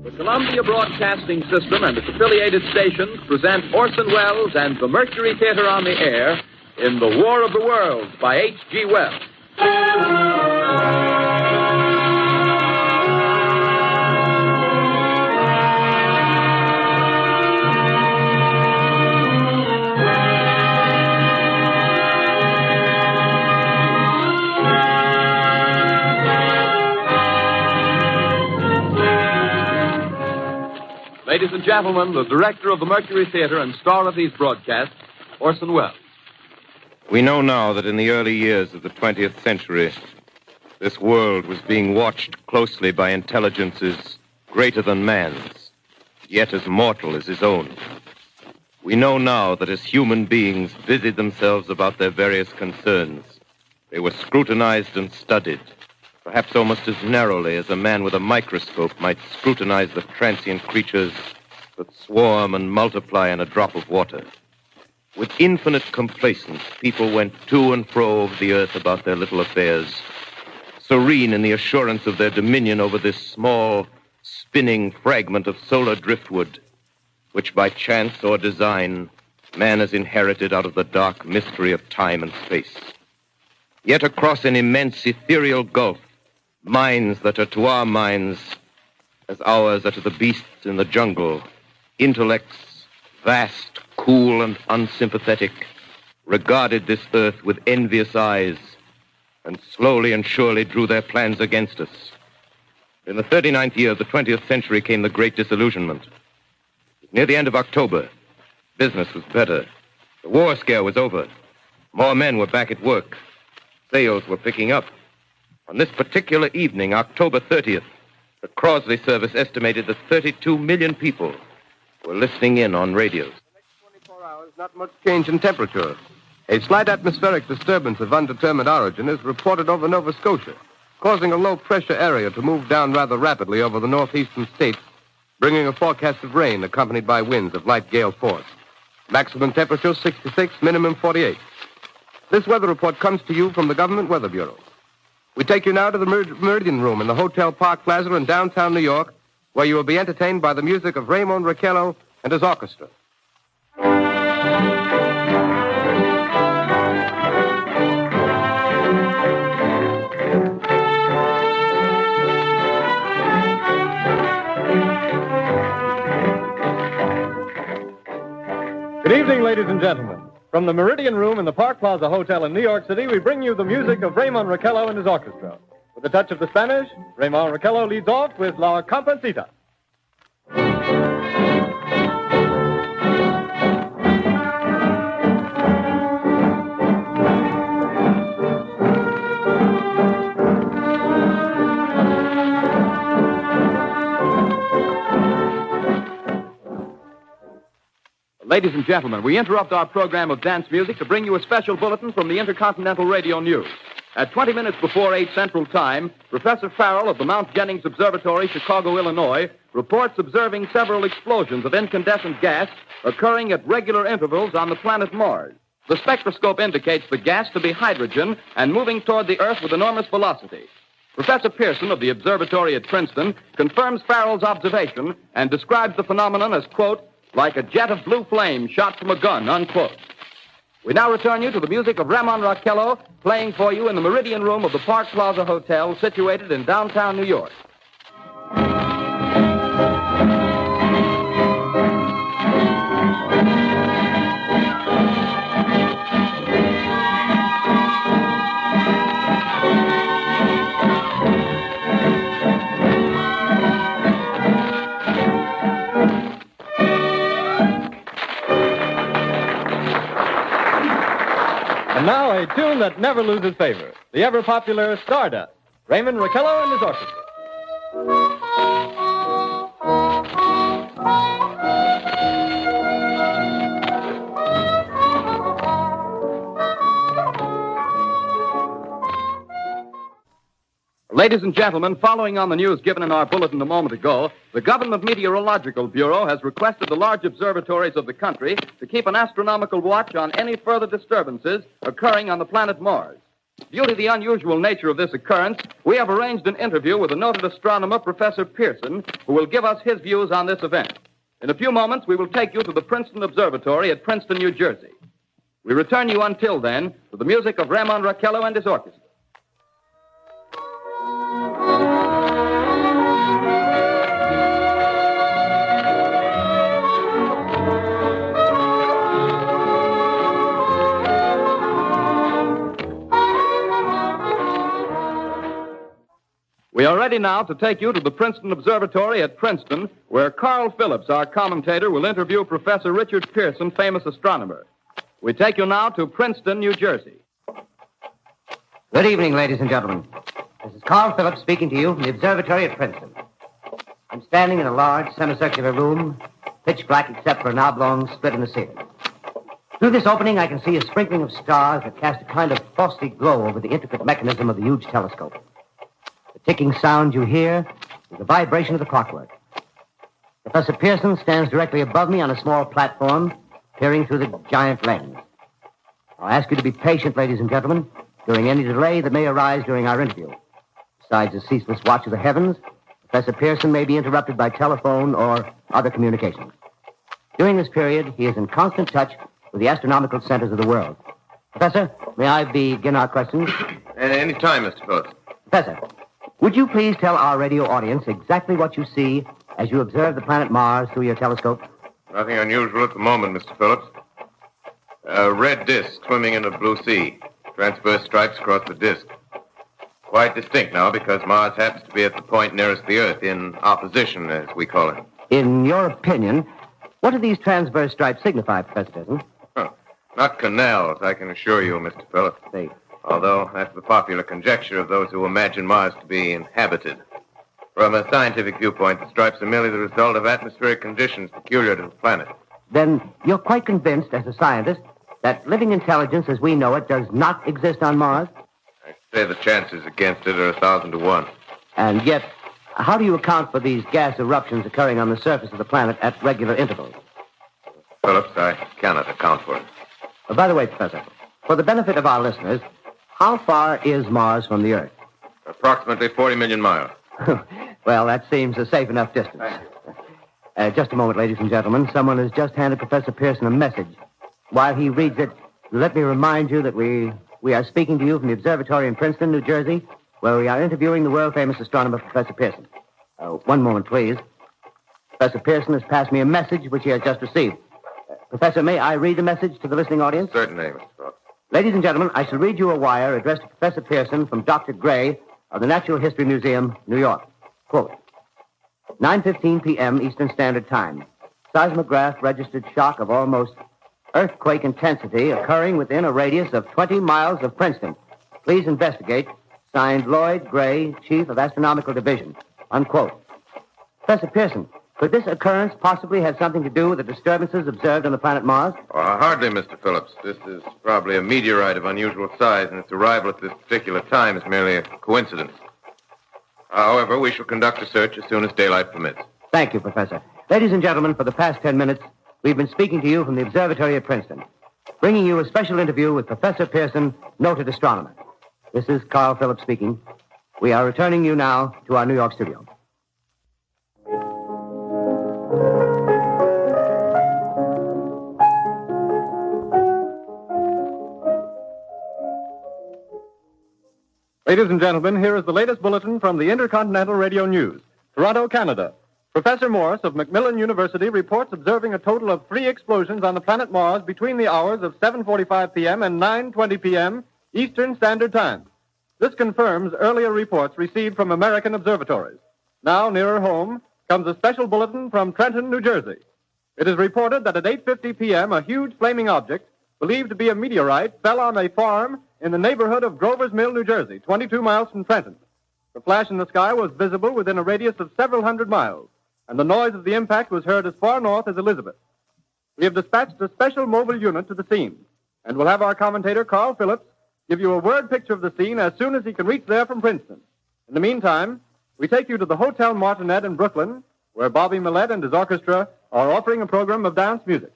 The Columbia Broadcasting System and its affiliated stations present Orson Welles and the Mercury Theater on the Air in The War of the Worlds by H.G. Wells. Ladies and gentlemen, the director of the Mercury Theater and star of these broadcasts, Orson Welles. We know now that in the early years of the 20th century, this world was being watched closely by intelligences greater than man's, yet as mortal as his own. We know now that as human beings busied themselves about their various concerns, they were scrutinized and studied, perhaps almost as narrowly as a man with a microscope might scrutinize the transient creatures that swarm and multiply in a drop of water. With infinite complacence, people went to and fro over the earth about their little affairs, serene in the assurance of their dominion over this small, spinning fragment of solar driftwood, which by chance or design, man has inherited out of the dark mystery of time and space. Yet across an immense ethereal gulf, minds that are to our minds as ours are to the beasts in the jungle, intellects, vast, cool, and unsympathetic, regarded this earth with envious eyes and slowly and surely drew their plans against us. In the 39th year of the 20th century came the Great Disillusionment. Near the end of October, business was better. The war scare was over. More men were back at work. Sales were picking up. On this particular evening, October 30th, the Crosley service estimated that 32 million people were listening in on radios. The next 24 hours, not much change in temperature. A slight atmospheric disturbance of undetermined origin is reported over Nova Scotia, causing a low-pressure area to move down rather rapidly over the northeastern states, bringing a forecast of rain accompanied by winds of light gale force. Maximum temperature 66, minimum 48. This weather report comes to you from the Government Weather Bureau. We take you now to the Meridian Room in the Hotel Park Plaza in downtown New York, where you will be entertained by the music of Raymond Raquello and his orchestra. Good evening, ladies and gentlemen. From the Meridian Room in the Park Plaza Hotel in New York City, we bring you the music of Raymond Raquello and his orchestra. With a touch of the Spanish, Raymond Raquello leads off with La Comparsita. Ladies and gentlemen, we interrupt our program of dance music to bring you a special bulletin from the Intercontinental Radio News. At 20 minutes before 8 Central Time, Professor Farrell of the Mount Jennings Observatory, Chicago, Illinois, reports observing several explosions of incandescent gas occurring at regular intervals on the planet Mars. The spectroscope indicates the gas to be hydrogen and moving toward the Earth with enormous velocity. Professor Pearson of the observatory at Princeton confirms Farrell's observation and describes the phenomenon as, quote, like a jet of blue flame shot from a gun, unquote. We now return you to the music of Raymond Raquello, playing for you in the Meridian Room of the Park Plaza Hotel, situated in downtown New York. And now a tune that never loses favor, the ever-popular Stardust, Raymond Raquello and his orchestra. Ladies and gentlemen, following on the news given in our bulletin a moment ago, the Government Meteorological Bureau has requested the large observatories of the country to keep an astronomical watch on any further disturbances occurring on the planet Mars. Due to the unusual nature of this occurrence, we have arranged an interview with the noted astronomer, Professor Pearson, who will give us his views on this event. In a few moments, we will take you to the Princeton Observatory at Princeton, New Jersey. We return you until then to the music of Ramon Raquello and his orchestra. We are ready now to take you to the Princeton Observatory at Princeton, where Carl Phillips, our commentator, will interview Professor Richard Pearson, famous astronomer. We take you now to Princeton, New Jersey. Good evening, ladies and gentlemen. This is Carl Phillips speaking to you from the observatory at Princeton. I'm standing in a large semicircular room, pitch black except for an oblong split in the ceiling. Through this opening, I can see a sprinkling of stars that cast a kind of frosty glow over the intricate mechanism of the huge telescope. The ticking sound you hear is the vibration of the clockwork. Professor Pearson stands directly above me on a small platform, peering through the giant lens. I'll ask you to be patient, ladies and gentlemen, during any delay that may arise during our interview. Besides the ceaseless watch of the heavens, Professor Pearson may be interrupted by telephone or other communications. During this period, he is in constant touch with the astronomical centers of the world. Professor, may I begin our questions? At any time, Mr. Phillips. Professor, would you please tell our radio audience exactly what you see as you observe the planet Mars through your telescope? Nothing unusual at the moment, Mr. Phillips. A red disk swimming in a blue sea. Transverse stripes across the disk. Quite distinct now because Mars happens to be at the point nearest the Earth, in opposition, as we call it. In your opinion, what do these transverse stripes signify, Professor Pearson? Not canals, I can assure you, Mr. Phillips. They... Although that's the popular conjecture of those who imagine Mars to be inhabited. From a scientific viewpoint, the stripes are merely the result of atmospheric conditions peculiar to the planet. Then you're quite convinced, as a scientist, that living intelligence as we know it does not exist on Mars? I'd say the chances against it are 1,000 to 1. And yet, how do you account for these gas eruptions occurring on the surface of the planet at regular intervals? Phillips, I cannot account for it. By the way, Professor, for the benefit of our listeners, how far is Mars from the Earth? Approximately 40 million miles. Well, that seems a safe enough distance. Just a moment, ladies and gentlemen. Someone has just handed Professor Pearson a message. While he reads it, let me remind you that we are speaking to you from the observatory in Princeton, New Jersey, where we are interviewing the world-famous astronomer, Professor Pearson. One moment, please. Professor Pearson has passed me a message which he has just received. Professor, may I read the message to the listening audience? Certainly, Mr. Phillips. Ladies and gentlemen, I shall read you a wire addressed to Professor Pearson from Dr. Gray of the Natural History Museum, New York. Quote, 9:15 p.m. Eastern Standard Time. Seismograph registered shock of almost earthquake intensity occurring within a radius of 20 miles of Princeton. Please investigate. Signed, Lloyd Gray, Chief of Astronomical Division. Unquote. Professor Pearson, could this occurrence possibly have something to do with the disturbances observed on the planet Mars? Hardly, Mr. Phillips. This is probably a meteorite of unusual size, and its arrival at this particular time is merely a coincidence. However, we shall conduct a search as soon as daylight permits. Thank you, Professor. Ladies and gentlemen, for the past 10 minutes, we've been speaking to you from the observatory at Princeton, bringing you a special interview with Professor Pearson, noted astronomer. This is Carl Phillips speaking. We are returning you now to our New York studio. Ladies and gentlemen, here is the latest bulletin from the Intercontinental Radio News. Toronto, Canada. Professor Morse of Macmillan University reports observing a total of 3 explosions on the planet Mars between the hours of 7:45 p.m. and 9:20 p.m. Eastern Standard Time. This confirms earlier reports received from American observatories. Now, nearer home, comes a special bulletin from Trenton, New Jersey. It is reported that at 8:50 p.m., a huge flaming object, believed to be a meteorite, fell on a farm in the neighborhood of Grover's Mill, New Jersey, 22 miles from Trenton. The flash in the sky was visible within a radius of several hundred miles, and the noise of the impact was heard as far north as Elizabeth. We have dispatched a special mobile unit to the scene, and we'll have our commentator, Carl Phillips, give you a word picture of the scene as soon as he can reach there from Princeton. In the meantime, we take you to the Hotel Martinet in Brooklyn, where Bobby Millett and his orchestra are offering a program of dance music.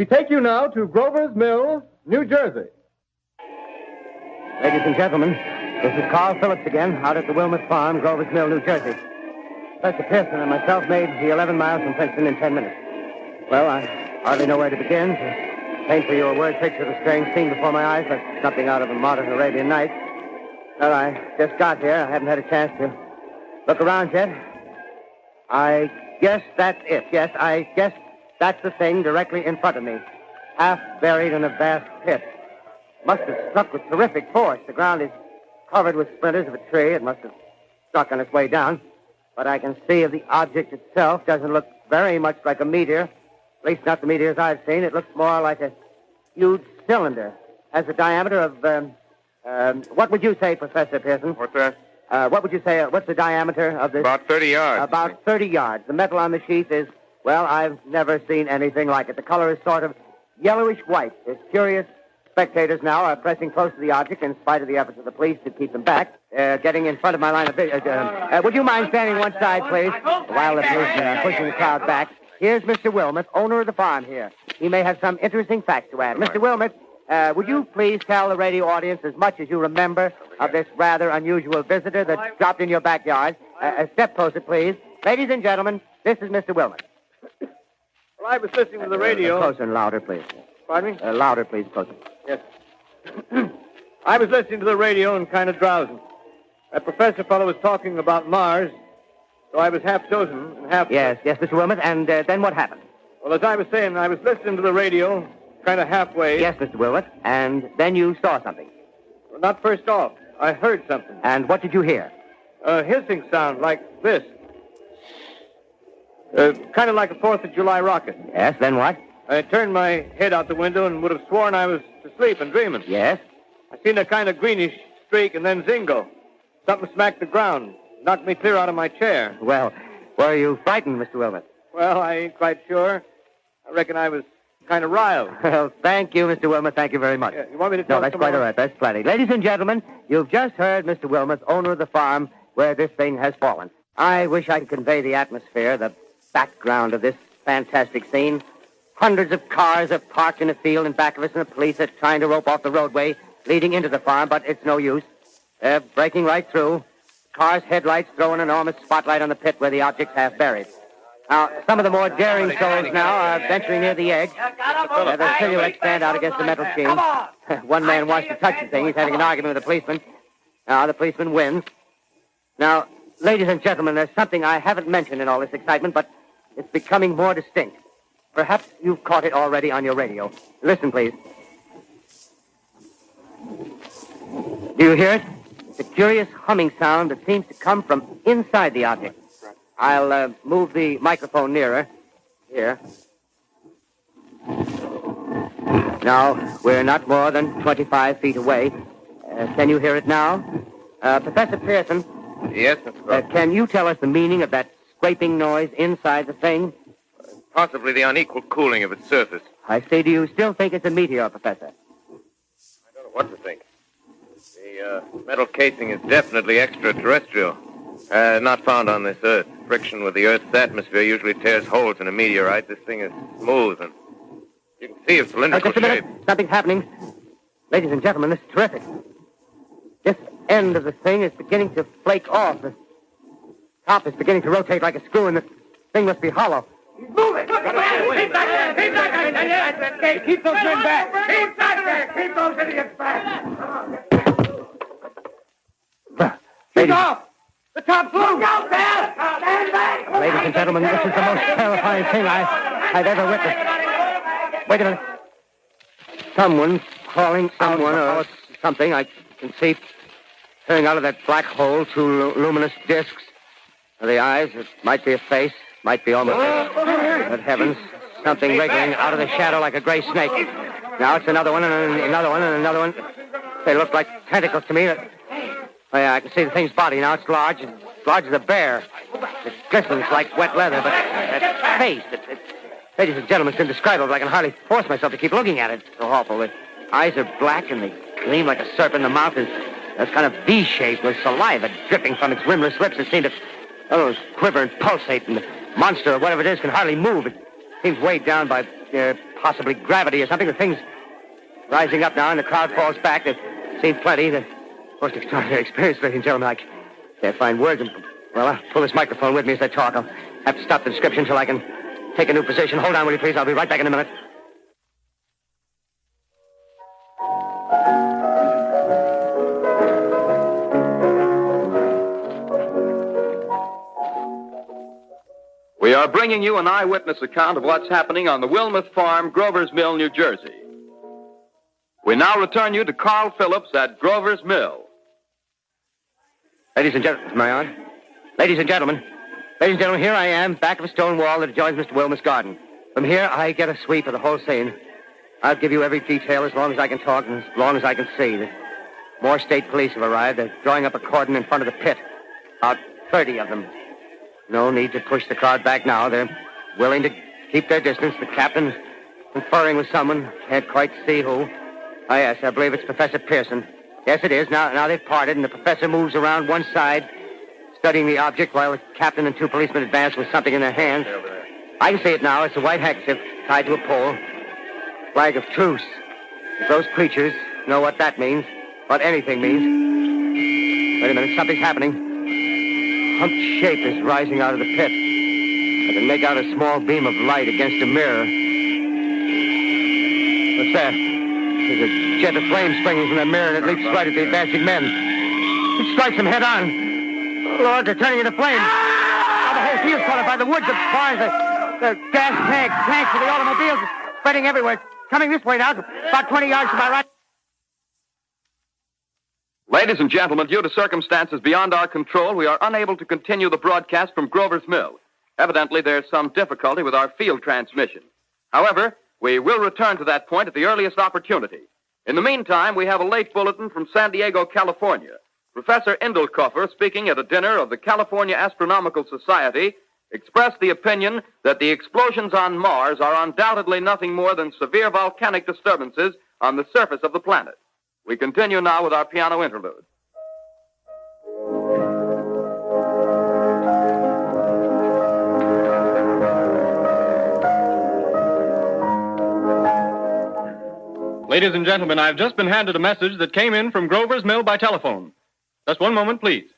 take you now to Grover's Mill, New Jersey. Ladies and gentlemen, this is Carl Phillips again, out at the Wilmot Farm, Grover's Mill, New Jersey. Professor Pearson and myself made the 11 miles from Princeton in 10 minutes. Well, I hardly know where to begin. To paint for you a word picture of the strange scene before my eyes, like something out of a modern Arabian Night. Well, I just got here. I haven't had a chance to look around yet. I guess that's it. Yes, I guess that's the thing directly in front of me, half buried in a vast pit. Must have struck with terrific force. The ground is covered with splinters of a tree. It must have struck on its way down. But I can see the object itself doesn't look very much like a meteor. At least not the meteors I've seen. It looks more like a huge cylinder. Has a diameter of, what would you say, Professor Pearson? What's that? What would you say, what's the diameter of this? About 30 yards. About 30 yards. The metal on the sheath is, well, I've never seen anything like it. The color is sort of yellowish white. There's curious spectators now are pressing close to the object in spite of the efforts of the police to keep them back. Getting in front of my line of vision. Would you mind standing one side, please? While the policemen are pushing the crowd back. Here's Mr. Wilmot, owner of the farm here. He may have some interesting facts to add. Mr. Wilmot, would you please tell the radio audience as much as you remember of this rather unusual visitor that dropped in your backyard? A step closer, please. Ladies and gentlemen, this is Mr. Wilmot. Well, I was listening to the radio. Closer and louder, please. Pardon me? Louder, please, closer. Yes. I was listening to the radio and kind of drowsing. That professor fellow was talking about Mars, so I was half chosen and half... Yes, Mr. Wilmot, and then what happened? Well, as I was saying, I was listening to the radio, kind of halfway. Yes, Mr. Wilmot, and then you saw something. Well, not first off. I heard something. And what did you hear? A hissing sound like this. Kind of like a 4th of July rocket. Yes, then what? I turned my head out the window and would have sworn I was asleep and dreaming. Yes? I seen a kind of greenish streak and then zingo. Something smacked the ground, knocked me clear out of my chair. Well, were you frightened, Mr. Wilmot? Well, I ain't quite sure. I reckon I was kind of riled. Well, thank you, Mr. Wilmot. Thank you very much. Yeah, you want me to tell No, that's some quite more? all right. That's plenty. Ladies and gentlemen, you've just heard Mr. Wilmot, owner of the farm where this thing has fallen. I wish I could convey the atmosphere, the background of this fantastic scene. Hundreds of cars are parked in a field in back of us, and the police are trying to rope off the roadway leading into the farm, but it's no use. They're breaking right through. Cars' headlights throw an enormous spotlight on the pit where the object's half buried. Now, some of the more daring souls now are venturing near the edge. Their silhouettes stand out against the metal sheen. One man wants to touch the thing. He's having an argument with the policeman. The policeman wins. Now, ladies and gentlemen, there's something I haven't mentioned in all this excitement, but it's becoming more distinct. Perhaps you've caught it already on your radio. Listen, please. Do you hear it? It's a curious humming sound that seems to come from inside the object. I'll move the microphone nearer. Here. Now, we're not more than 25 feet away. Can you hear it now? Professor Pearson. Yes, Mr. Crow. Can you tell us the meaning of that scraping noise inside the thing? Possibly the unequal cooling of its surface. I say, do you still think it's a meteor, Professor? I don't know what to think. The metal casing is definitely extraterrestrial. Not found on this Earth. Friction with the Earth's atmosphere usually tears holes in a meteorite. This thing is smooth, and you can see its cylindrical Just a minute. shape. Something's happening. Ladies and gentlemen, this is terrific. This end of the thing is beginning to flake off. The top is beginning to rotate like a screw, and the thing must be hollow. He's moving! Keep back! Keep those men back! Keep back there! Keep those idiots back! Shoot off! The top's loose! Look out there! Stand back! Ladies and gentlemen, this is the most terrifying thing I've ever witnessed. Wait a minute. Someone's crawling out or something. I can see turning out of that black hole two luminous discs. The eyes, it might be a face, might be almost... Good heavens, something wriggling out of the shadow like a gray snake. Now it's another one and another one and another one. They look like tentacles to me. Oh, yeah, I can see the thing's body now. It's large as a bear. It glistens like wet leather, but that face, ladies and gentlemen, it's indescribable. I can hardly force myself to keep looking at it. It's so awful. The eyes are black and they gleam like a serpent. The mouth is kind of V-shaped with saliva dripping from its rimless lips. It seems to quiver and pulsate, and the monster or whatever it is can hardly move. It seems weighed down by possibly gravity or something. The thing's rising up now, and the crowd falls back. They've seen plenty. The most extraordinary experience, ladies and gentlemen. I can't find words. Well, I'll pull this microphone with me as I talk. I'll have to stop the description until I can take a new position. Hold on, will you, please? I'll be right back in a minute. We are bringing you an eyewitness account of what's happening on the Wilmuth Farm, Grover's Mill, New Jersey. We now return you to Carl Phillips at Grover's Mill. Ladies and gentlemen, am I on? Ladies and gentlemen, here I am, back of a stone wall that adjoins Mr. Wilmuth's garden. From here, I get a sweep of the whole scene. I'll give you every detail as long as I can talk and as long as I can see. More state police have arrived. They're drawing up a cordon in front of the pit. About 30 of them. No need to push the crowd back now. They're willing to keep their distance. The captain's conferring with someone. Can't quite see who. Oh, yes, I believe it's Professor Pearson. Yes, it is. Now they've parted, and the professor moves around one side, studying the object while the captain and two policemen advance with something in their hands. I can see it now. It's a white handkerchief tied to a pole. Flag of truce. If those creatures know what that means, what anything means. Wait a minute, something's happening. Humped shape is rising out of the pit. I can make out a small beam of light against a mirror. What's that? There's a jet of flame springing from the mirror, and it leaps right at the advancing men. It strikes them head on. Oh, Lord, they're turning into flames. Oh, the whole field's caught up by the woods, the barns, the gas tanks of the automobiles spreading everywhere. It's coming this way now, about 20 yards to my right. Ladies and gentlemen, due to circumstances beyond our control, we are unable to continue the broadcast from Grover's Mill. Evidently, there's some difficulty with our field transmission. However, we will return to that point at the earliest opportunity. In the meantime, we have a late bulletin from San Diego, California. Professor Indelkoffer, speaking at a dinner of the California Astronomical Society, expressed the opinion that the explosions on Mars are undoubtedly nothing more than severe volcanic disturbances on the surface of the planet. We continue now with our piano interlude. Ladies and gentlemen, I've just been handed a message that came in from Grover's Mill by telephone. Just one moment, please.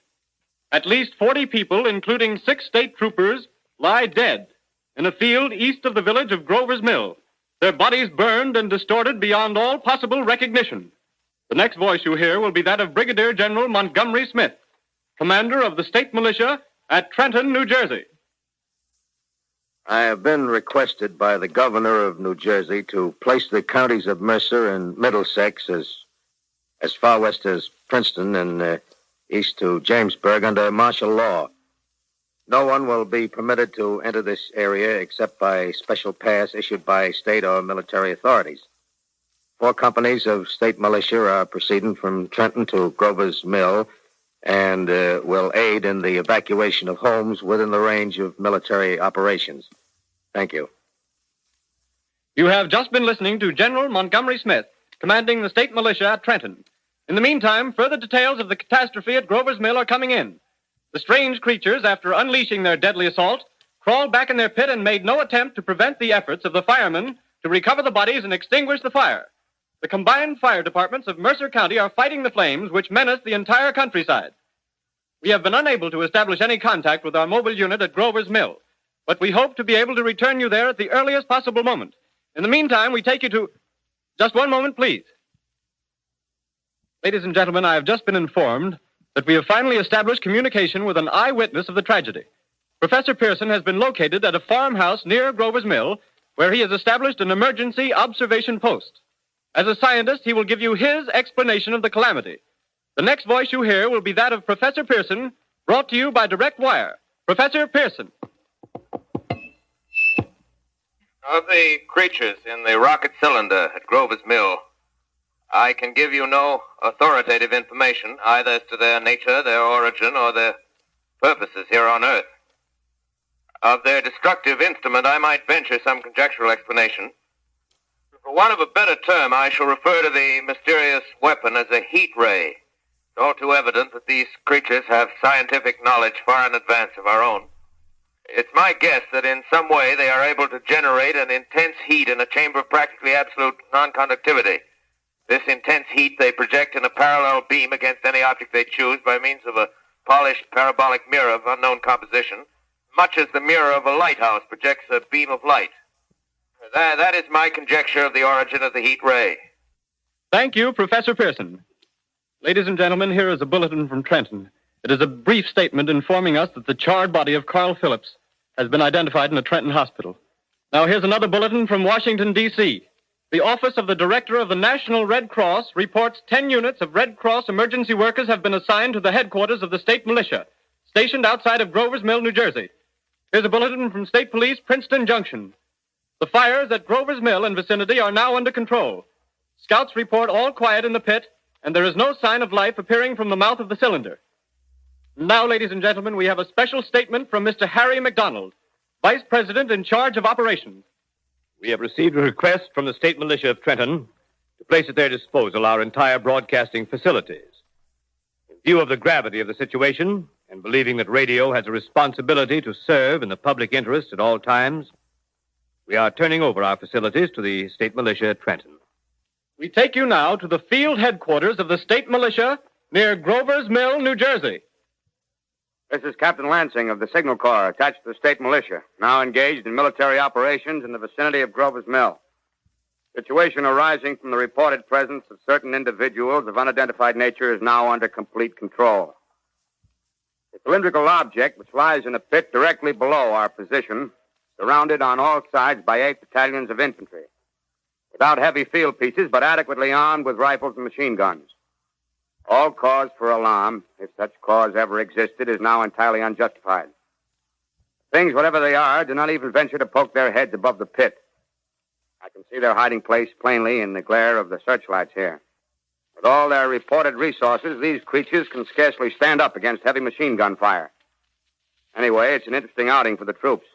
At least 40 people, including 6 state troopers, lie dead in a field east of the village of Grover's Mill. Their bodies burned and distorted beyond all possible recognition. The next voice you hear will be that of Brigadier General Montgomery Smith, commander of the state militia at Trenton, New Jersey. I have been requested by the governor of New Jersey to place the counties of Mercer and Middlesex as far west as Princeton and east to Jamesburg under martial law. No one will be permitted to enter this area except by special pass issued by state or military authorities. 4 companies of state militia are proceeding from Trenton to Grover's Mill and will aid in the evacuation of homes within the range of military operations. Thank you. You have just been listening to General Montgomery Smith, commanding the state militia at Trenton. In the meantime, further details of the catastrophe at Grover's Mill are coming in. The strange creatures, after unleashing their deadly assault, crawled back in their pit and made no attempt to prevent the efforts of the firemen to recover the bodies and extinguish the fire. The combined fire departments of Mercer County are fighting the flames which menace the entire countryside. We have been unable to establish any contact with our mobile unit at Grover's Mill, but we hope to be able to return you there at the earliest possible moment. In the meantime, we take you to... Just one moment, please. Ladies and gentlemen, I have just been informed that we have finally established communication with an eyewitness of the tragedy. Professor Pearson has been located at a farmhouse near Grover's Mill, where he has established an emergency observation post. As a scientist, he will give you his explanation of the calamity. The next voice you hear will be that of Professor Pearson, brought to you by direct wire. Professor Pearson. Of the creatures in the rocket cylinder at Grover's Mill, I can give you no authoritative information either as to their nature, their origin, or their purposes here on Earth. Of their destructive instrument, I might venture some conjectural explanation. For want of a better term, I shall refer to the mysterious weapon as a heat ray. It's all too evident that these creatures have scientific knowledge far in advance of our own. It's my guess that in some way they are able to generate an intense heat in a chamber of practically absolute non-conductivity. This intense heat they project in a parallel beam against any object they choose by means of a polished parabolic mirror of unknown composition, much as the mirror of a lighthouse projects a beam of light. That is my conjecture of the origin of the heat ray. Thank you, Professor Pearson. Ladies and gentlemen, here is a bulletin from Trenton. It is a brief statement informing us that the charred body of Carl Phillips has been identified in a Trenton hospital. Now, here's another bulletin from Washington, D.C. The Office of the Director of the National Red Cross reports 10 units of Red Cross emergency workers have been assigned to the headquarters of the state militia, stationed outside of Grover's Mill, New Jersey. Here's a bulletin from State Police, Princeton Junction. The fires at Grover's Mill and vicinity are now under control. Scouts report all quiet in the pit, and there is no sign of life appearing from the mouth of the cylinder. Now, ladies and gentlemen, we have a special statement from Mr. Harry McDonald, Vice President in charge of operations. We have received a request from the state militia of Trenton to place at their disposal our entire broadcasting facilities. In view of the gravity of the situation, and believing that radio has a responsibility to serve in the public interest at all times, we are turning over our facilities to the state militia at Trenton. We take you now to the field headquarters of the state militia near Grover's Mill, New Jersey. This is Captain Lansing of the Signal Corps, attached to the state militia, now engaged in military operations in the vicinity of Grover's Mill. Situation arising from the reported presence of certain individuals of unidentified nature is now under complete control. The cylindrical object, which lies in a pit directly below our position, surrounded on all sides by 8 battalions of infantry, without heavy field pieces, but adequately armed with rifles and machine guns. All cause for alarm, if such cause ever existed, is now entirely unjustified. Things, whatever they are, do not even venture to poke their heads above the pit. I can see their hiding place plainly in the glare of the searchlights here. With all their reported resources, these creatures can scarcely stand up against heavy machine gun fire. Anyway, it's an interesting outing for the troops.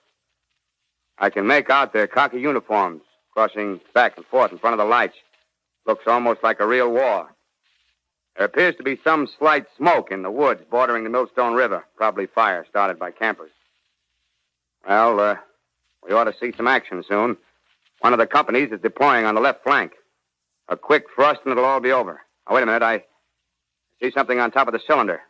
I can make out their khaki uniforms crossing back and forth in front of the lights. Looks almost like a real war. There appears to be some slight smoke in the woods bordering the Millstone River. Probably fire started by campers. Well, we ought to see some action soon. One of the companies is deploying on the left flank. A quick thrust and it'll all be over. Now, wait a minute. I see something on top of the cylinder.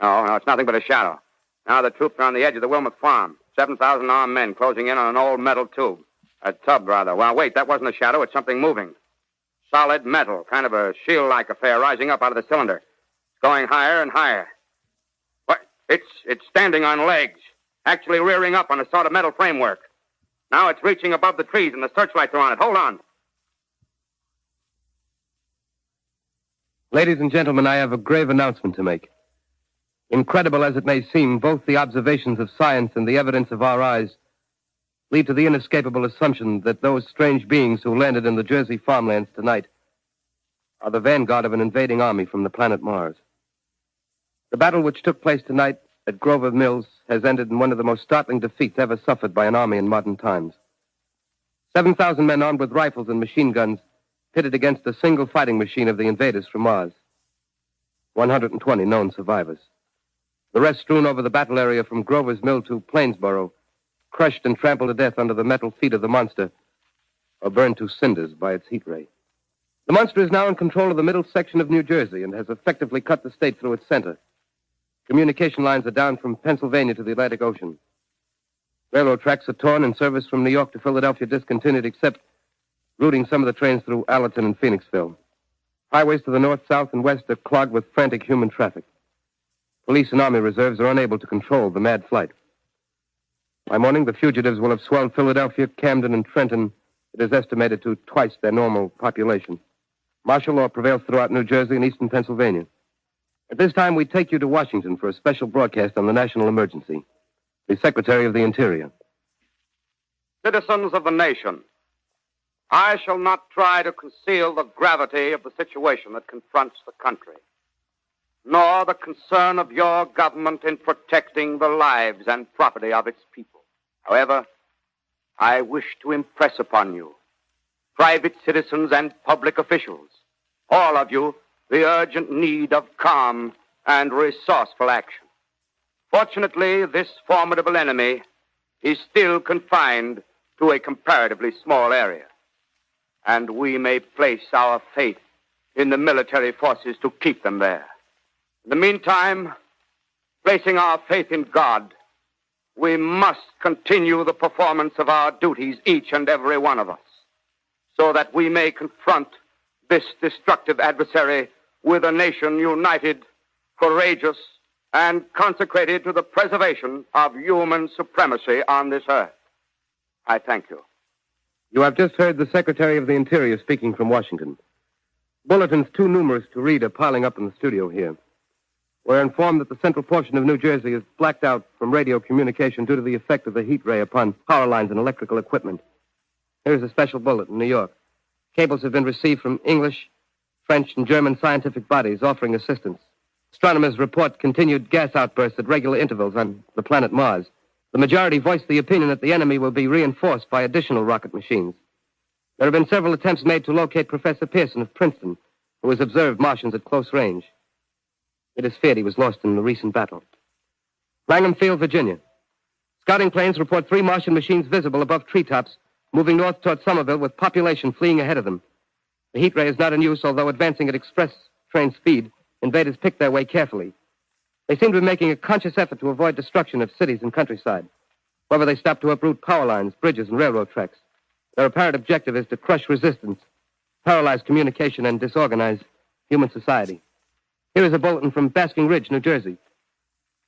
No, it's nothing but a shadow. Now the troops are on the edge of the Wilmot Farm. 7,000 armed men closing in on an old metal tube. A tub, rather. Well, wait, that wasn't a shadow. It's something moving. Solid metal, kind of a shield-like affair rising up out of the cylinder. It's going higher and higher. What? It's standing on legs, actually rearing up on a sort of metal framework. Now it's reaching above the trees and the searchlights are on it. Hold on. Ladies and gentlemen, I have a grave announcement to make. Incredible as it may seem, both the observations of science and the evidence of our eyes lead to the inescapable assumption that those strange beings who landed in the Jersey farmlands tonight are the vanguard of an invading army from the planet Mars. The battle which took place tonight at Grover Mills has ended in one of the most startling defeats ever suffered by an army in modern times. 7,000 men armed with rifles and machine guns pitted against a single fighting machine of the invaders from Mars. 120 known survivors. The rest strewn over the battle area from Grover's Mill to Plainsboro, crushed and trampled to death under the metal feet of the monster, or burned to cinders by its heat ray. The monster is now in control of the middle section of New Jersey and has effectively cut the state through its center. Communication lines are down from Pennsylvania to the Atlantic Ocean. Railroad tracks are torn and service from New York to Philadelphia discontinued, except routing some of the trains through Allerton and Phoenixville. Highways to the north, south, and west are clogged with frantic human traffic. Police and army reserves are unable to control the mad flight. By morning, the fugitives will have swelled Philadelphia, Camden, and Trenton, it is estimated, to twice their normal population. Martial law prevails throughout New Jersey and eastern Pennsylvania. At this time, we take you to Washington for a special broadcast on the national emergency. The Secretary of the Interior. Citizens of the nation, I shall not try to conceal the gravity of the situation that confronts the country, nor the concern of your government in protecting the lives and property of its people. However, I wish to impress upon you, private citizens and public officials, all of you, the urgent need of calm and resourceful action. Fortunately, this formidable enemy is still confined to a comparatively small area, and we may place our faith in the military forces to keep them there. In the meantime, placing our faith in God, we must continue the performance of our duties, each and every one of us, so that we may confront this destructive adversary with a nation united, courageous, and consecrated to the preservation of human supremacy on this earth. I thank you. You have just heard the Secretary of the Interior speaking from Washington. Bulletins too numerous to read are piling up in the studio here. We're informed that the central portion of New Jersey is blacked out from radio communication due to the effect of the heat ray upon power lines and electrical equipment. Here's a special bulletin in New York. Cables have been received from English, French, and German scientific bodies offering assistance. Astronomers report continued gas outbursts at regular intervals on the planet Mars. The majority voiced the opinion that the enemy will be reinforced by additional rocket machines. There have been several attempts made to locate Professor Pearson of Princeton, who has observed Martians at close range. It is feared he was lost in the recent battle. Langham Field, Virginia. Scouting planes report 3 Martian machines visible above treetops, moving north toward Somerville with population fleeing ahead of them. The heat ray is not in use, although advancing at express train speed, invaders pick their way carefully. They seem to be making a conscious effort to avoid destruction of cities and countryside. However, they stop to uproot power lines, bridges, and railroad tracks. Their apparent objective is to crush resistance, paralyze communication, and disorganize human society. Here is a bulletin from Basking Ridge, New Jersey.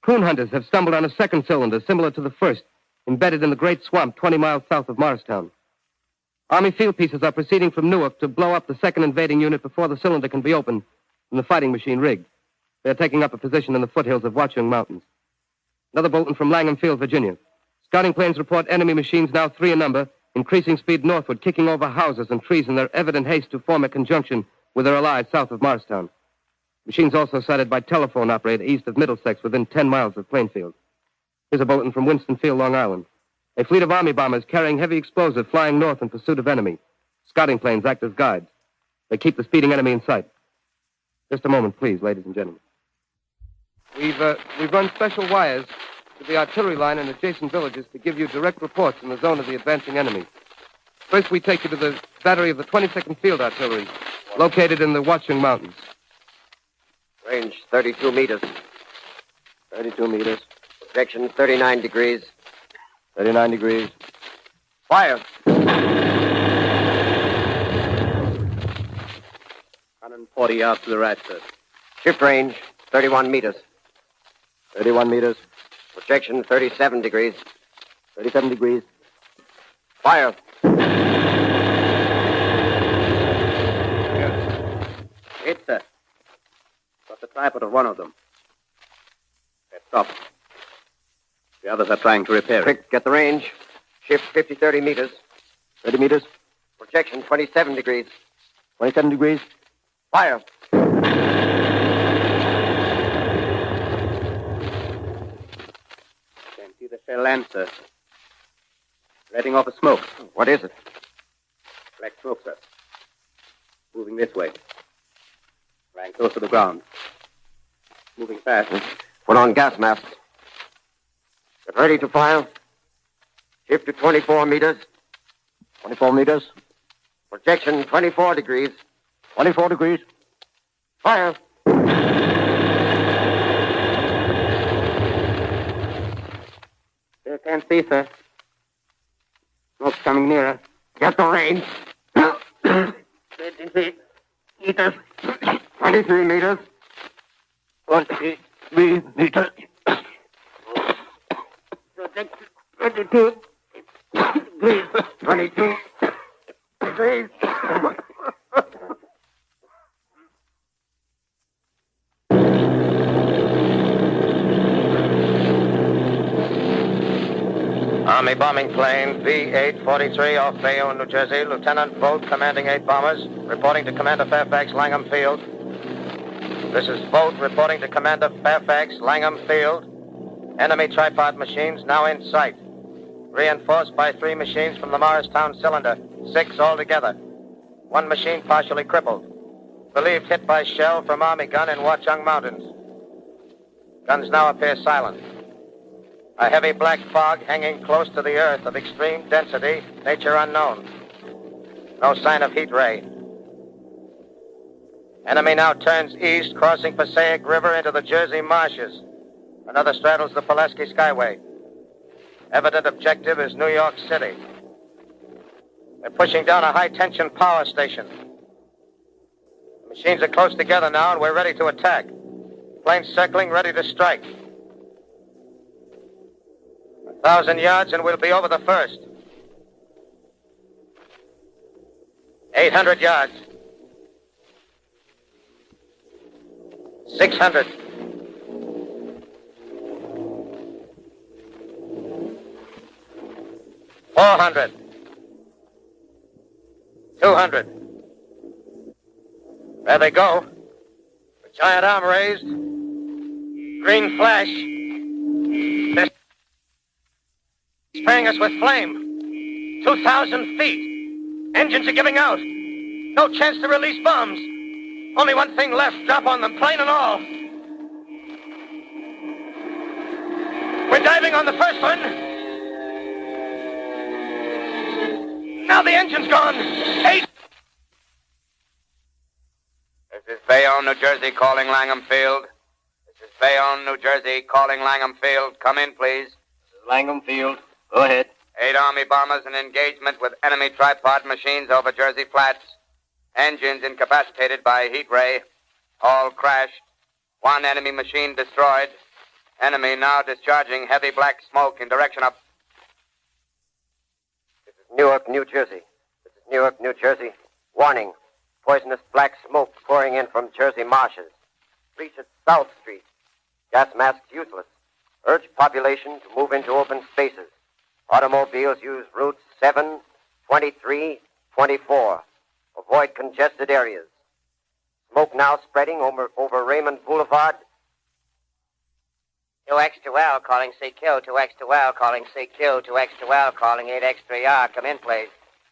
Coon hunters have stumbled on a second cylinder similar to the first, embedded in the great swamp 20 miles south of Morristown. Army field pieces are proceeding from Newark to blow up the second invading unit before the cylinder can be opened and the fighting machine rigged. They are taking up a position in the foothills of Watchung Mountains. Another bulletin from Langham Field, Virginia. Scouting planes report enemy machines, now 3 in number, increasing speed northward, kicking over houses and trees in their evident haste to form a conjunction with their allies south of Morristown. Machines also sighted by telephone operator east of Middlesex within 10 miles of Plainfield. Here's a bulletin from Winston-Field, Long Island. A fleet of Army bombers carrying heavy explosive flying north in pursuit of enemy. Scouting planes act as guides. They keep the speeding enemy in sight. Just a moment, please, ladies and gentlemen. We've run special wires to the artillery line and adjacent villages to give you direct reports in the zone of the advancing enemy. First, we take you to the battery of the 22nd Field Artillery, located in the Watchung Mountains. Range 32 meters. 32 meters. Projection 39 degrees. 39 degrees. Fire. 140 yards to the right, sir. Shift range 31 meters. 31 meters. Projection 37 degrees. 37 degrees. Fire. Hit, sir. Got the tripod of one of them. They're stopped. The others are trying to repair it. Quick, get the range. Shift 30 meters. 30 meters. Projection 27 degrees. 27 degrees. Fire. Can't see the shell land, sir. Letting off a smoke. What is it? Black smoke, sir. Moving this way. Lying close to the ground. Moving fast. Put on gas masks. Get ready to fire. Shift to 24 meters. 24 meters. Projection 24 degrees. 24 degrees. Fire. Still can't see, sir. Smoke's coming nearer. Get the range. 23 meters. 23 meters. 23 meters. Projection 22 degrees. 22 degrees. Army bombing plane V-843 off Bayonne, New Jersey. Lieutenant Vogt, commanding 8 bombers, reporting to Commander Fairfax, Langham Field. This is Vogt reporting to Commander Fairfax, Langham Field. Enemy tripod machines now in sight. Reinforced by 3 machines from the Morristown cylinder. 6 altogether. 1 machine partially crippled. Believed hit by shell from Army gun in Watchung Mountains. Guns now appear silent. A heavy black fog hanging close to the earth of extreme density, nature unknown. No sign of heat ray. Enemy now turns east, crossing Passaic River into the Jersey marshes. Another straddles the Pulaski Skyway. Evident objective is New York City. They're pushing down a high-tension power station. The machines are close together now, and we're ready to attack. Planes circling, ready to strike. 1,000 yards, and we'll be over the first. 800 yards. 600. 400. 200. There they go. The giant arm raised. Green flash. They're spraying us with flame. 2,000 feet. Engines are giving out. No chance to release bombs. Only one thing left. Drop on them, plane and all. We're diving on the first one. Now the engine's gone. 8. This is Bayonne, New Jersey, calling Langham Field. This is Bayonne, New Jersey, calling Langham Field. Come in, please. This is Langham Field. Go ahead. 8 Army bombers in engagement with enemy tripod machines over Jersey Flats. Engines incapacitated by heat ray. All crashed. 1 enemy machine destroyed. Enemy now discharging heavy black smoke in direction of... This is Newark, New Jersey. This is Newark, New Jersey. Warning. Poisonous black smoke pouring in from Jersey marshes. Reach at South Street. Gas masks useless. Urge population to move into open spaces. Automobiles use routes 7, 23, 24. Avoid congested areas. Smoke now spreading over Raymond Boulevard. 2X2L calling CQ. 2X2L calling CQ. 2X2L calling 8X3R. Come in, please.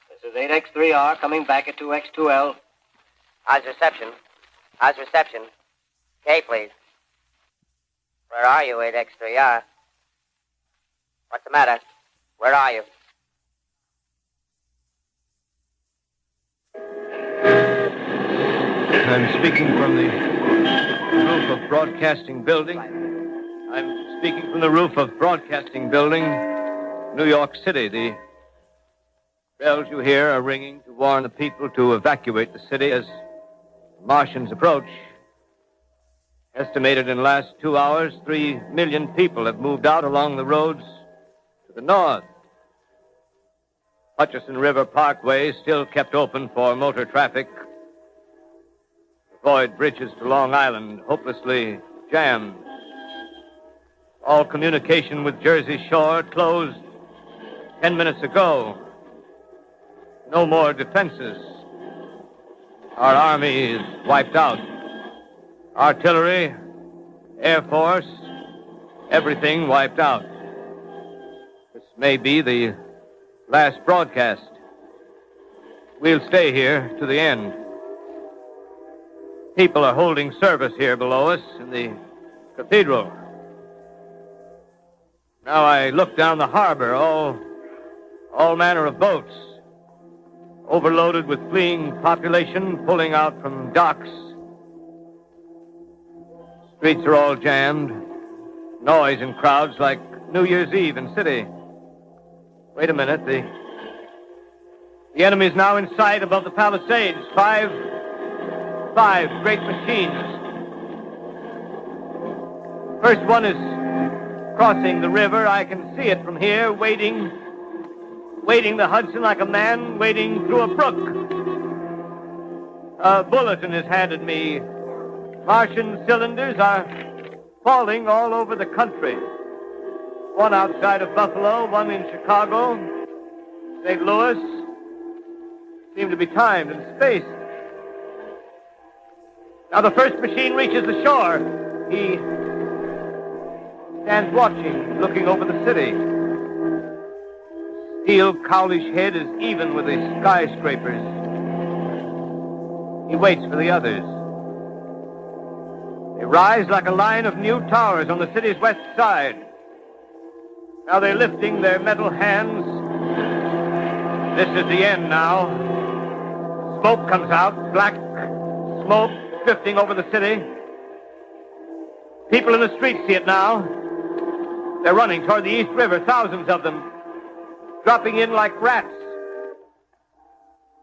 This is 8X3R coming back at 2X2L. How's reception? How's reception? K, please. Where are you, 8X3R? What's the matter? Where are you? I'm speaking from the roof of Broadcasting Building. I'm speaking from the roof of Broadcasting Building, New York City. The bells you hear are ringing to warn the people to evacuate the city as Martians approach. Estimated in the last 2 hours, 3 million people have moved out along the roads to the north. Hutchison River Parkway is still kept open for motor traffic. Avoid bridges to Long Island, hopelessly jammed. All communication with Jersey Shore closed 10 minutes ago. No more defenses. Our army is wiped out. Artillery, Air Force, everything wiped out. This may be the last broadcast. We'll stay here to the end. People are holding service here below us in the cathedral. Now I look down the harbor, all manner of boats, overloaded with fleeing population pulling out from docks. Streets are all jammed. Noise in crowds like New Year's Eve in city. Wait a minute, the enemy's now in sight above the Palisades. Five great machines. First one is crossing the river. I can see it from here, wading the Hudson like a man wading through a brook. A bulletin is handed me. Martian cylinders are falling all over the country. One outside of Buffalo, one in Chicago, St. Louis. Seem to be timed and spaced. Now the first machine reaches the shore. He stands watching, looking over the city. Steel cowlish head is even with the skyscrapers. He waits for the others. They rise like a line of new towers on the city's west side. Now they're lifting their metal hands. This is the end now. Smoke comes out, black smoke drifting over the city. People in the streets see it now. They're running toward the East River, thousands of them, dropping in like rats.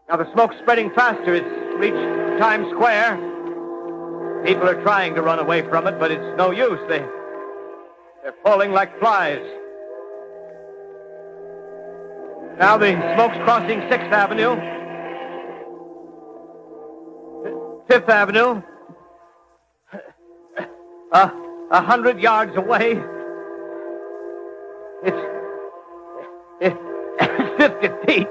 Now the smoke's spreading faster. It's reached Times Square. People are trying to run away from it, but it's no use. They're falling like flies. Now the smoke's crossing 6th Avenue, 5th Avenue, 100 yards away. It's 50 feet.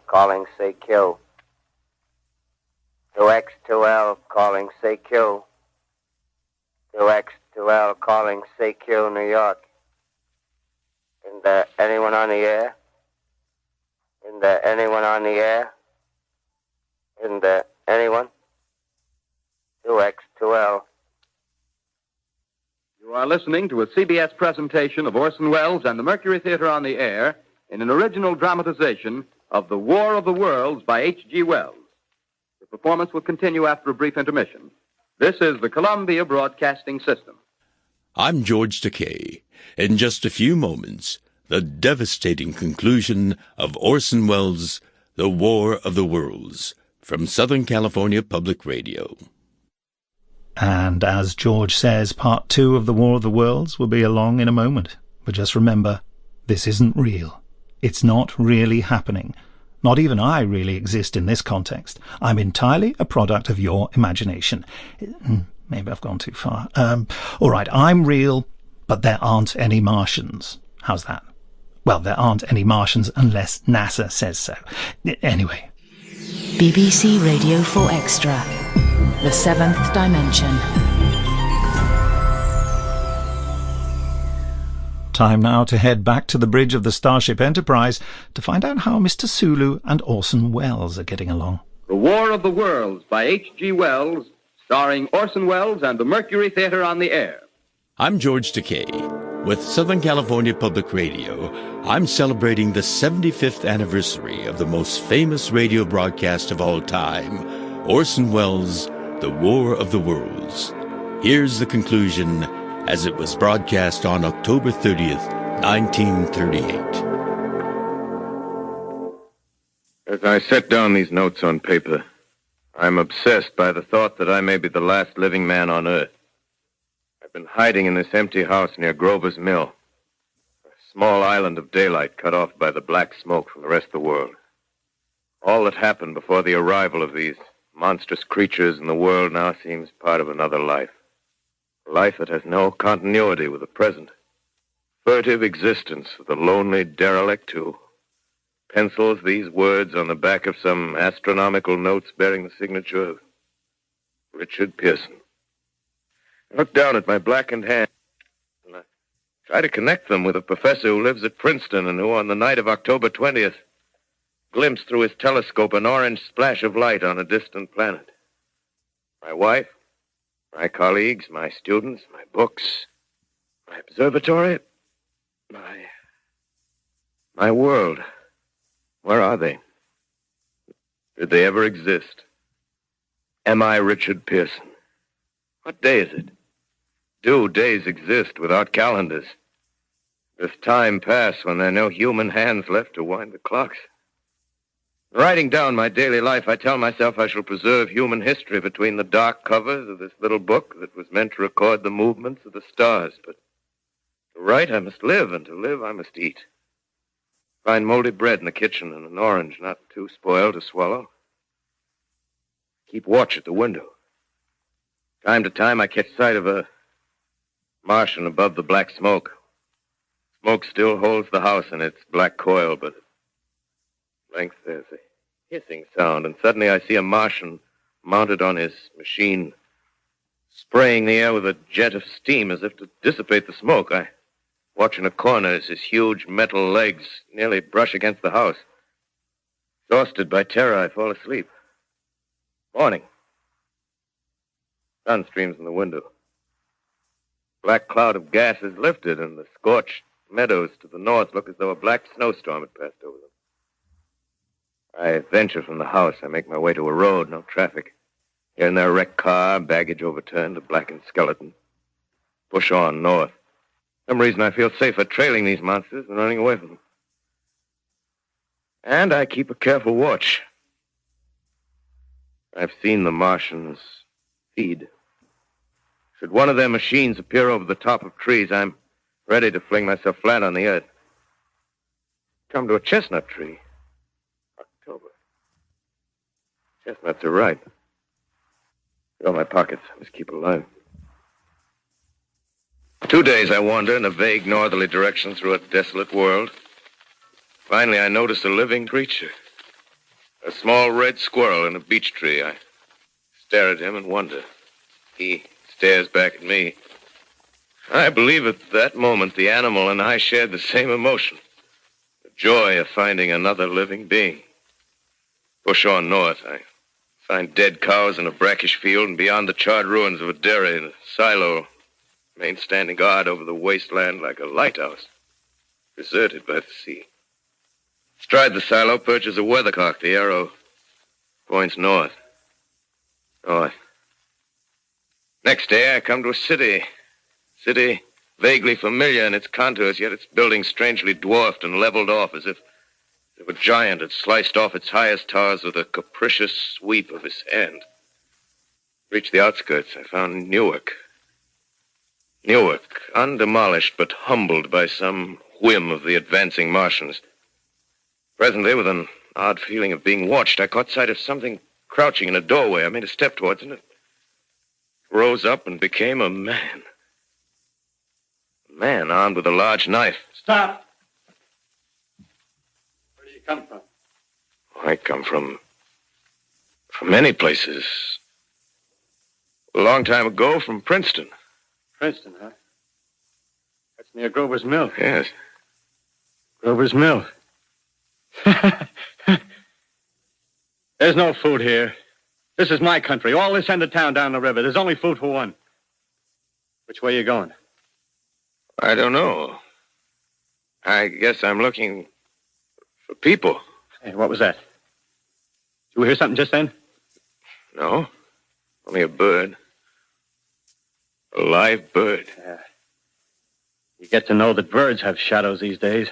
Calling CQ. 2X2L calling CQ. 2X2L calling CQ, New York. Is there anyone on the air? Is there anyone on the air? Isn't there anyone? 2X2L. You are listening to a CBS presentation of Orson Welles and the Mercury Theater on the Air in an original dramatization of The War of the Worlds by H.G. Wells. The performance will continue after a brief intermission. This is the Columbia Broadcasting System. I'm George Takei. In just a few moments, the devastating conclusion of Orson Welles' The War of the Worlds from Southern California Public Radio. And as George says, part 2 of The War of the Worlds will be along in a moment. But just remember, this isn't real. It's not really happening. Not even I really exist in this context. I'm entirely a product of your imagination. Maybe I've gone too far. All right, I'm real, but there aren't any Martians. How's that? Well, there aren't any Martians unless NASA says so. Anyway. BBC Radio 4 Extra. The Seventh Dimension. Time now to head back to the bridge of the Starship Enterprise to find out how Mr. Sulu and Orson Welles are getting along. The War of the Worlds by H.G. Wells, starring Orson Welles and the Mercury Theater on the Air. I'm George Takei. With Southern California Public Radio, I'm celebrating the 75th anniversary of the most famous radio broadcast of all time, Orson Welles' The War of the Worlds. Here's the conclusion as it was broadcast on October 30th, 1938. As I set down these notes on paper, I'm obsessed by the thought that I may be the last living man on Earth. I've been hiding in this empty house near Grover's Mill, a small island of daylight cut off by the black smoke from the rest of the world. All that happened before the arrival of these monstrous creatures in the world now seems part of another life. A life that has no continuity with the present. Furtive existence of the lonely derelict who pencils these words on the back of some astronomical notes bearing the signature of Richard Pearson. I look down at my blackened hand and I try to connect them with a professor who lives at Princeton and who on the night of October 20th glimpsed through his telescope an orange splash of light on a distant planet. My wife, my colleagues, my students, my books, my observatory, my world. Where are they? Did they ever exist? Am I Richard Pearson? What day is it? Do days exist without calendars? Does time pass when there are no human hands left to wind the clocks? Writing down my daily life, I tell myself I shall preserve human history between the dark covers of this little book that was meant to record the movements of the stars. But to write, I must live, and to live, I must eat. Find moldy bread in the kitchen and an orange not too spoiled to swallow. Keep watch at the window. Time to time, I catch sight of a Martian above the black smoke. Smoke still holds the house in its black coil, but at length there's a hissing sound, and suddenly I see a Martian mounted on his machine, spraying the air with a jet of steam as if to dissipate the smoke. I watch in a corner as his huge metal legs nearly brush against the house. Exhausted by terror, I fall asleep. Morning. Sun streams in the window. Black cloud of gas is lifted, and the scorched meadows to the north look as though a black snowstorm had passed over them. I venture from the house. I make my way to a road, no traffic. Here and there, a wrecked car, baggage overturned, a blackened skeleton. Push on north. For some reason, I feel safer trailing these monsters than running away from them. And I keep a careful watch. I've seen the Martians feed. Should one of their machines appear over the top of trees, I'm ready to fling myself flat on the earth. Come to a chestnut tree. October. Chestnuts are ripe. Fill my pockets. Must keep alive. 2 days I wander in a vague northerly direction through a desolate world. Finally, I notice a living creature. A small red squirrel in a beech tree. I stare at him and wonder. He stares back at me. I believe at that moment the animal and I shared the same emotion. The joy of finding another living being. Push on north. I find dead cows in a brackish field, and beyond the charred ruins of a dairy and a silo, remain standing guard over the wasteland like a lighthouse, deserted by the sea. Astride the silo perches a weathercock. The arrow points north. North. Next day, I come to a city. City vaguely familiar in its contours, yet its buildings strangely dwarfed and leveled off as if a giant had sliced off its highest towers with a capricious sweep of his hand. Reached the outskirts, I found Newark. Newark, undemolished but humbled by some whim of the advancing Martians. Presently, with an odd feeling of being watched, I caught sight of something crouching in a doorway. I made a step towards it, and it rose up and became a man. A man armed with a large knife. Stop! Where do you come from? I come from many places. A long time ago, from Princeton. Princeton, huh? That's near Grover's Mill. Yes. Grover's Mill. There's no food here. This is my country. All this end of town down the river. There's only food for one. Which way are you going? I don't know. I guess I'm looking for people. Hey, what was that? Did you hear something just then? No. Only a bird. A live bird. Yeah. You get to know that birds have shadows these days.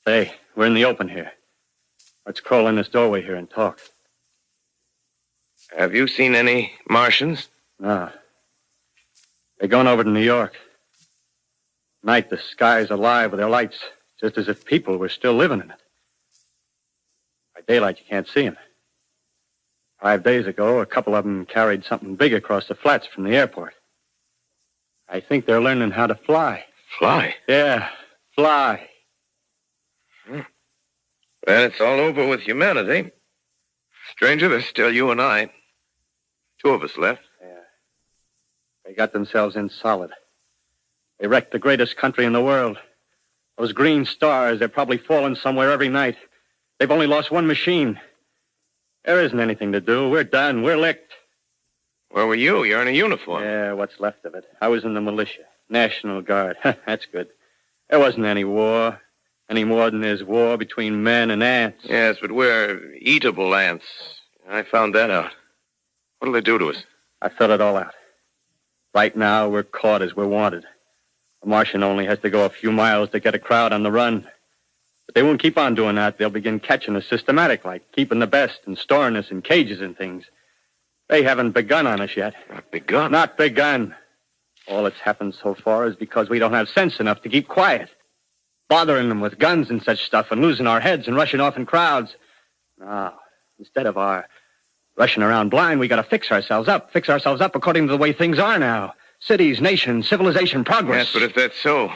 Say, we're in the open here. Let's crawl in this doorway here and talk. Have you seen any Martians? No. They're going over to New York. Night, the sky's alive with their lights, just as if people were still living in it. By daylight, you can't see them. 5 days ago, a couple of them carried something big across the flats from the airport. I think they're learning how to fly. Fly? Yeah, fly. Well, it's all over with humanity. Stranger, there's still you and I. 2 of us left. Yeah. They got themselves in solid. They wrecked the greatest country in the world. Those green stars, they're probably falling somewhere every night. They've only lost one machine. There isn't anything to do. We're done. We're licked. Where were you? You're in a uniform. Yeah, what's left of it. I was in the militia. National Guard. That's good. There wasn't any war. Any more than there's war between men and ants. Yes, but we're eatable ants. I found that out. What'll they do to us? I thought it all out. Right now, we're caught as we're wanted. A Martian only has to go a few miles to get a crowd on the run. But they won't keep on doing that. They'll begin catching us systematic, like keeping the best and storing us in cages and things. They haven't begun on us yet. Not begun? Not begun. All that's happened so far is because we don't have sense enough to keep quiet. Bothering them with guns and such stuff and losing our heads and rushing off in crowds. No, instead of our rushing around blind, we got to fix ourselves up according to the way things are now. Cities, nations, civilization, progress. Yes, but if that's so,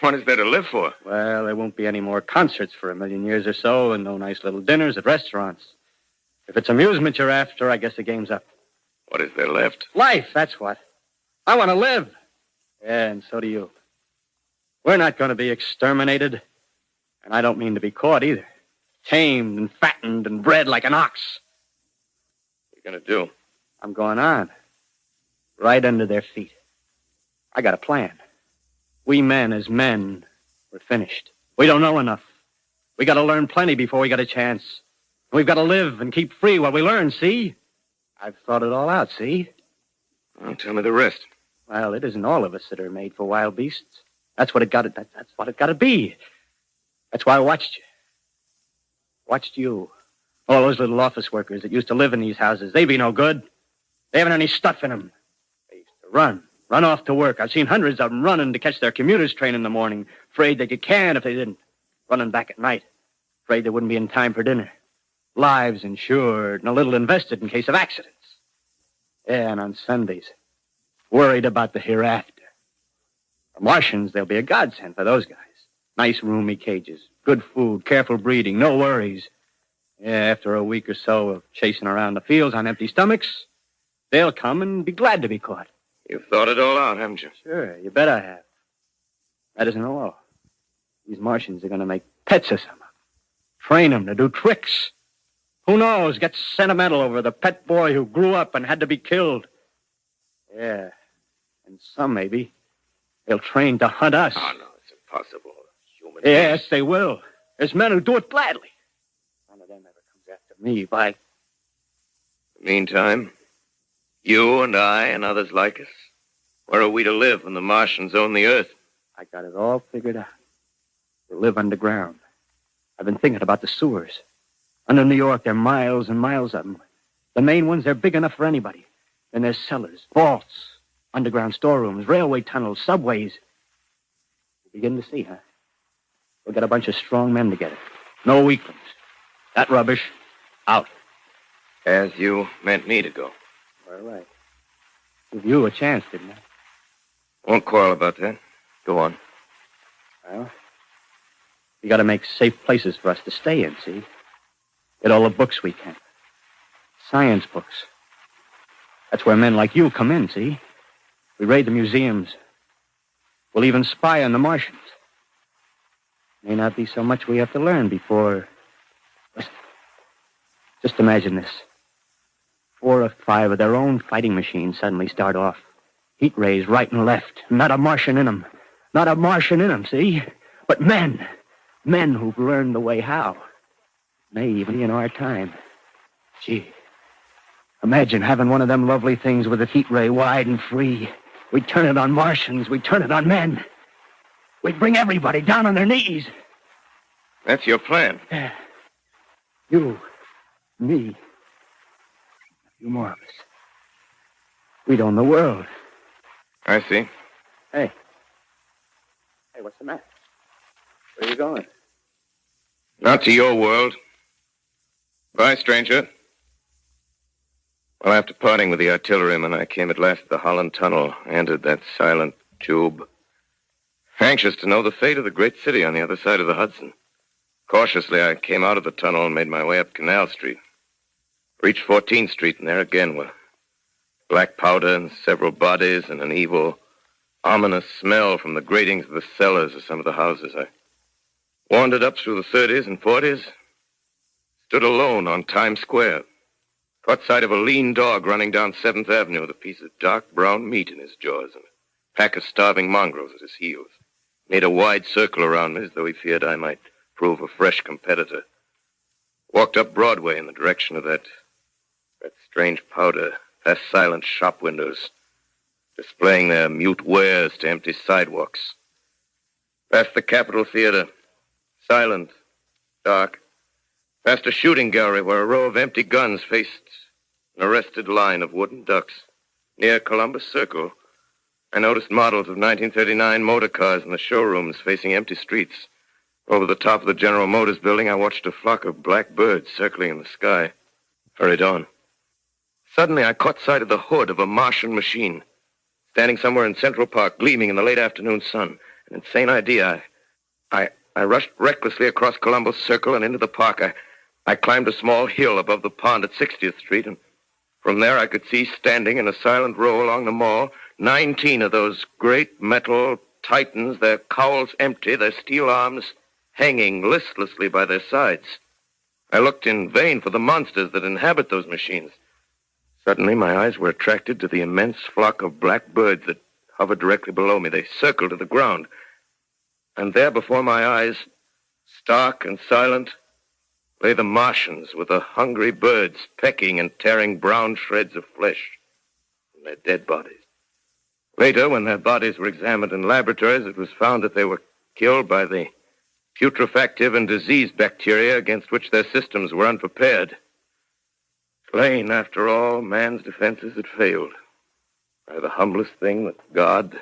What is there to live for? Well, there won't be any more concerts for 1,000,000 years or so, and no nice little dinners at restaurants. If it's amusement you're after, I guess the game's up. What is there left? Life, that's what. I want to live. Yeah, and so do you. We're not going to be exterminated. And I don't mean to be caught either. Tamed and fattened and bred like an ox. What are you going to do? I'm going on. Right under their feet. I got a plan. We men, as men, we're finished. We don't know enough. We got to learn plenty before we get a chance. We've got to live and keep free while we learn, see? I've thought it all out, see? Well, tell me the rest. Well, it isn't all of us that are made for wild beasts. That's what it got to. That's what it got to be. That's why I watched you. Watched you. All those little office workers that used to live in these houses. They be no good. They haven't any stuff in them. They used to run off to work. I've seen hundreds of them running to catch their commuter's train in the morning, afraid they'd get canned if they didn't. Running back at night, afraid they wouldn't be in time for dinner. Lives insured and a little invested in case of accidents. Yeah, and on Sundays, worried about the hereafter. For Martians, they'll be a godsend for those guys. Nice roomy cages, good food, careful breeding, no worries. Yeah, after a week or so of chasing around the fields on empty stomachs, they'll come and be glad to be caught. You've thought it all out, haven't you? Sure, you bet I have. That isn't all. These Martians are going to make pets of some of them. Train them to do tricks. Who knows, get sentimental over the pet boy who grew up and had to be killed. Yeah, and some maybe, they'll train to hunt us. Oh, no, it's impossible. Human Yes, beings. they will. There's men who do it gladly. None of them ever comes after me, by... Meantime, you and I and others like us, where are we to live when the Martians own the Earth? I got it all figured out. We'll live underground. I've been thinking about the sewers. Under New York, there are miles and miles of them. The main ones, they're big enough for anybody. Then there's cellars, vaults, underground storerooms, railway tunnels, subways. You begin to see, huh? We'll get a bunch of strong men together. No weaklings. That rubbish, out. As you meant me to go. All right. Give you a chance, didn't I? Won't quarrel about that. Go on. Well, you got to make safe places for us to stay in, see? Get all the books we can. Science books. That's where men like you come in, see? We raid the museums. We'll even spy on the Martians. May not be so much we have to learn before... Listen. Just imagine this. 4 or 5 of their own fighting machines suddenly start off. Heat rays right and left. Not a Martian in them. Not a Martian in them, see? But men. Men who've learned the way how. May even be in our time. Gee. Imagine having one of them lovely things with a heat ray wide and free. We'd turn it on Martians. We'd turn it on men. We'd bring everybody down on their knees. That's your plan. Yeah. You, me, a few more of us. We'd own the world. I see. Hey. Hey, what's the matter? Where are you going? Not to your world. Bye, stranger. Well, after parting with the artilleryman, I came at last to the Holland Tunnel, entered that silent tube. Anxious to know the fate of the great city on the other side of the Hudson. Cautiously, I came out of the tunnel and made my way up Canal Street. Reached 14th Street, and there again were black powder and several bodies and an evil, ominous smell from the gratings of the cellars of some of the houses. I wandered up through the 30s and 40s, stood alone on Times Square, caught sight of a lean dog running down 7th Avenue with a piece of dark brown meat in his jaws and a pack of starving mongrels at his heels. Made a wide circle around me as though he feared I might prove a fresh competitor. Walked up Broadway in the direction of that strange powder, past silent shop windows, displaying their mute wares to empty sidewalks. Past the Capitol Theater, silent, dark. Past a shooting gallery where a row of empty guns faced an arrested line of wooden ducks. Near Columbus Circle, I noticed models of 1939 motor cars in the showrooms facing empty streets. Over the top of the General Motors building, I watched a flock of black birds circling in the sky. Hurried on. Suddenly, I caught sight of the hood of a Martian machine, standing somewhere in Central Park, gleaming in the late afternoon sun. An insane idea. I rushed recklessly across Columbus Circle and into the park. I climbed a small hill above the pond at 60th Street, and from there I could see standing in a silent row along the mall 19 of those great metal titans, their cowls empty, their steel arms hanging listlessly by their sides. I looked in vain for the monsters that inhabit those machines. Suddenly, my eyes were attracted to the immense flock of black birds that hovered directly below me. They circled to the ground. And there before my eyes, stark and silent, lay the Martians with the hungry birds pecking and tearing brown shreds of flesh from their dead bodies. Later, when their bodies were examined in laboratories, it was found that they were killed by the putrefactive and disease bacteria against which their systems were unprepared. Slain, after all, man's defenses had failed by the humblest thing that God,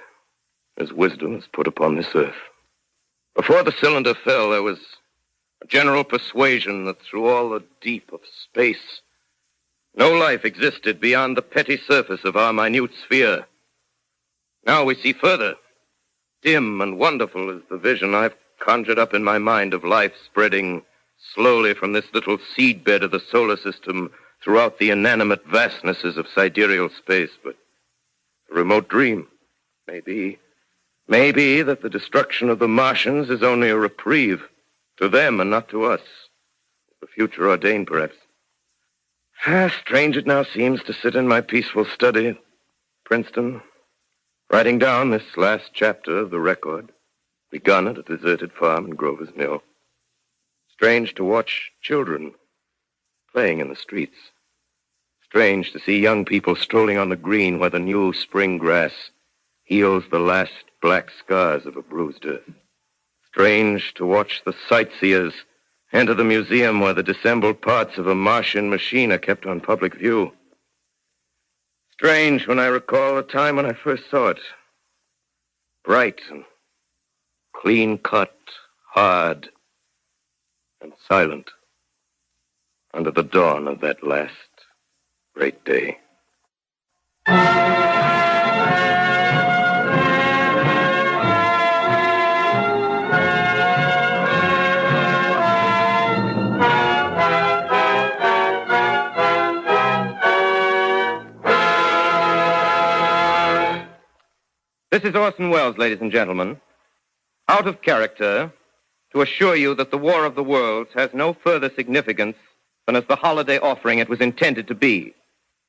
His wisdom, has put upon this earth. Before the cylinder fell, there was a general persuasion that through all the deep of space, no life existed beyond the petty surface of our minute sphere. Now we see further. Dim and wonderful is the vision I've conjured up in my mind of life spreading slowly from this little seedbed of the solar system throughout the inanimate vastnesses of sidereal space. But a remote dream. Maybe that the destruction of the Martians is only a reprieve to them and not to us. The future ordained, perhaps. Strange it now seems to sit in my peaceful study at Princeton, writing down this last chapter of the record, begun at a deserted farm in Grover's Mill. Strange to watch children playing in the streets. Strange to see young people strolling on the green where the new spring grass heals the last black scars of a bruised earth. Strange to watch the sightseers enter the museum where the disassembled parts of a Martian machine are kept on public view. Strange when I recall the time when I first saw it. Bright and clean-cut, hard and silent under the dawn of that last great day. This is Orson Welles, ladies and gentlemen, out of character to assure you that the War of the Worlds has no further significance than as the holiday offering it was intended to be.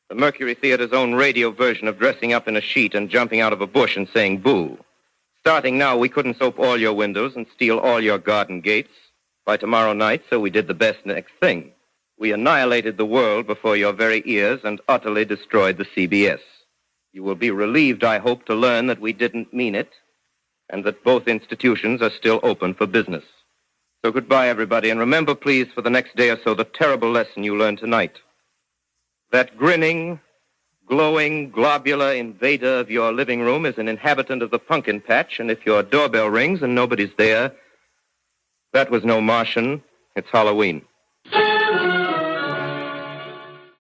The Mercury Theater's own radio version of dressing up in a sheet and jumping out of a bush and saying boo. Starting now, we couldn't soap all your windows and steal all your garden gates by tomorrow night, so we did the best next thing. We annihilated the world before your very ears and utterly destroyed the CBS. You will be relieved, I hope, to learn that we didn't mean it and that both institutions are still open for business. So goodbye, everybody, and remember, please, for the next day or so, the terrible lesson you learned tonight. That grinning, glowing, globular invader of your living room is an inhabitant of the pumpkin patch, and if your doorbell rings and nobody's there, that was no Martian, it's Halloween.